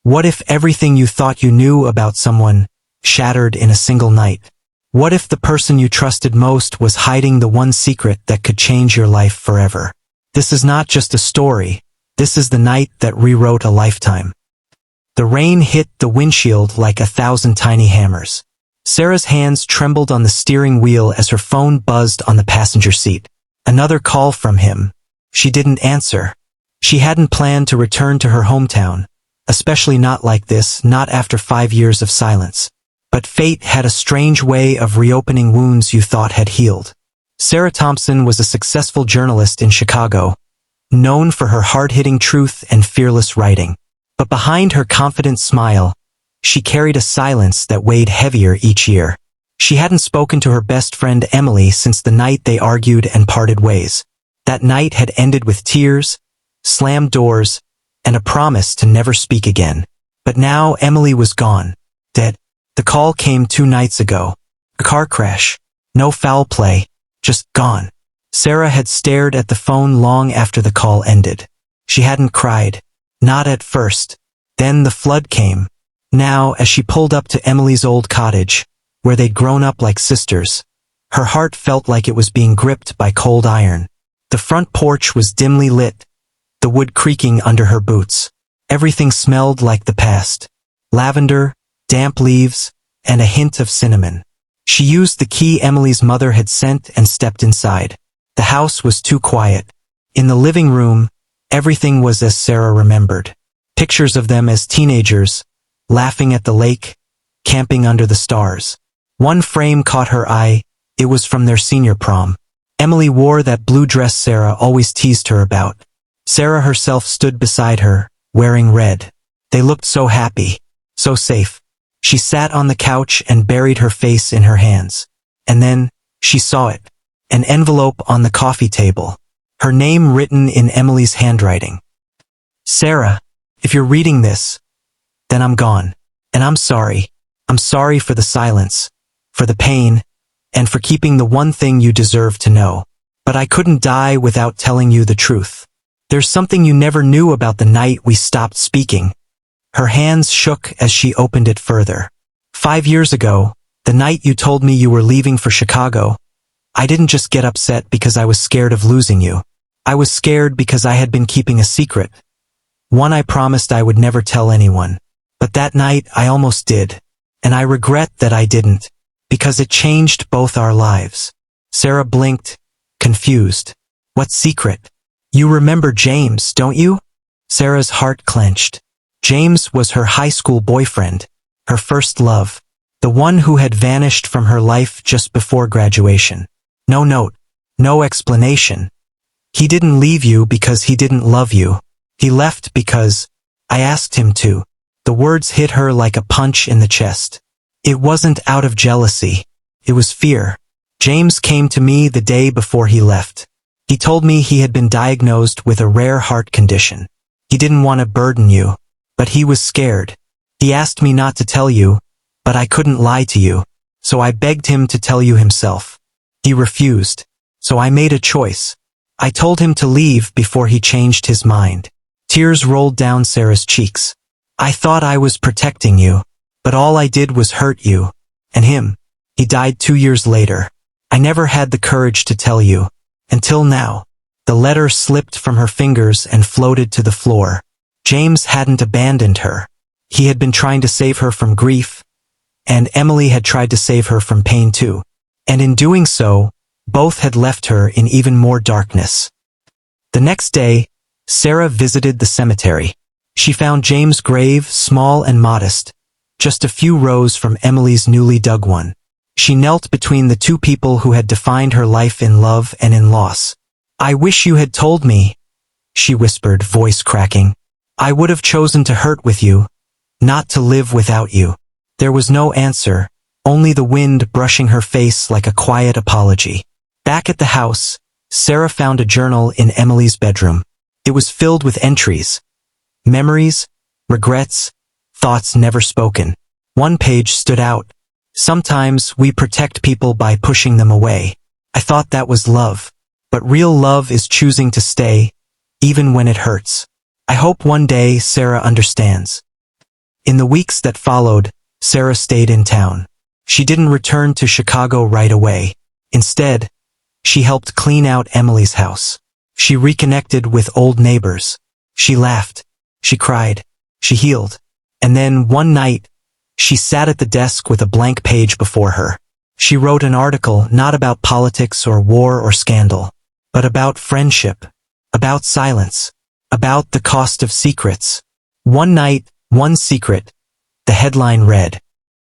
What if everything you thought you knew about someone shattered in a single night? What if the person you trusted most was hiding the one secret that could change your life forever? This is not just a story. This is the night that rewrote a lifetime. The rain hit the windshield like 1,000 tiny hammers. Sarah's hands trembled on the steering wheel as her phone buzzed on the passenger seat. Another call from him. She didn't answer. She hadn't planned to return to her hometown, especially not like this, not after 5 years of silence. But fate had a strange way of reopening wounds you thought had healed. Sarah Thompson was a successful journalist in Chicago, known for her hard-hitting truth and fearless writing. But behind her confident smile, she carried a silence that weighed heavier each year. She hadn't spoken to her best friend Emily since the night they argued and parted ways. That night had ended with tears, slammed doors, and a promise to never speak again. But now Emily was gone, dead. The call came 2 nights ago. A car crash. No foul play. Just gone. Sarah had stared at the phone long after the call ended. She hadn't cried. Not at first. Then the flood came. Now, as she pulled up to Emily's old cottage, where they'd grown up like sisters, her heart felt like it was being gripped by cold iron. The front porch was dimly lit, the wood creaking under her boots. Everything smelled like the past. Lavender, damp leaves, and a hint of cinnamon. She used the key Emily's mother had sent and stepped inside. The house was too quiet. In the living room, everything was as Sarah remembered. Pictures of them as teenagers, laughing at the lake, camping under the stars. One frame caught her eye. It was from their senior prom. Emily wore that blue dress Sarah always teased her about. Sarah herself stood beside her, wearing red. They looked so happy, so safe. She sat on the couch and buried her face in her hands. And then, she saw it. An envelope on the coffee table. Her name written in Emily's handwriting. Sarah, if you're reading this, then I'm gone. And I'm sorry. I'm sorry for the silence, for the pain, and for keeping the one thing you deserve to know. But I couldn't die without telling you the truth. There's something you never knew about the night we stopped speaking. Her hands shook as she opened it further. 5 years ago, the night you told me you were leaving for Chicago, I didn't just get upset because I was scared of losing you. I was scared because I had been keeping a secret. One I promised I would never tell anyone. But that night I almost did. And I regret that I didn't, because it changed both our lives. Sarah blinked, confused. What secret? You remember James, don't you? Sarah's heart clenched. James was her high school boyfriend, her first love, the one who had vanished from her life just before graduation. No note, no explanation. He didn't leave you because he didn't love you. He left because I asked him to. The words hit her like a punch in the chest. It wasn't out of jealousy. It was fear. James came to me the day before he left. He told me he had been diagnosed with a rare heart condition. He didn't want to burden you, but he was scared. He asked me not to tell you, but I couldn't lie to you, so I begged him to tell you himself. He refused, so I made a choice. I told him to leave before he changed his mind. Tears rolled down Sarah's cheeks. I thought I was protecting you, but all I did was hurt you. And him. He died 2 years later. I never had the courage to tell you. Until now. The letter slipped from her fingers and floated to the floor. James hadn't abandoned her. He had been trying to save her from grief, and Emily had tried to save her from pain too. And in doing so, both had left her in even more darkness. The next day, Sarah visited the cemetery. She found James' grave small and modest, just a few rows from Emily's newly dug one. She knelt between the two people who had defined her life in love and in loss. I wish you had told me, she whispered, voice cracking. I would have chosen to hurt with you, not to live without you. There was no answer, only the wind brushing her face like a quiet apology. Back at the house, Sarah found a journal in Emily's bedroom. It was filled with entries. Memories, regrets, thoughts never spoken. One page stood out. Sometimes we protect people by pushing them away. I thought that was love. But real love is choosing to stay, even when it hurts. I hope one day Sarah understands. In the weeks that followed, Sarah stayed in town. She didn't return to Chicago right away. Instead, she helped clean out Emily's house. She reconnected with old neighbors. She laughed. She cried. She healed. And then, one night, she sat at the desk with a blank page before her. She wrote an article not about politics or war or scandal, but about friendship, about silence, about the cost of secrets. One night, one secret. The headline read,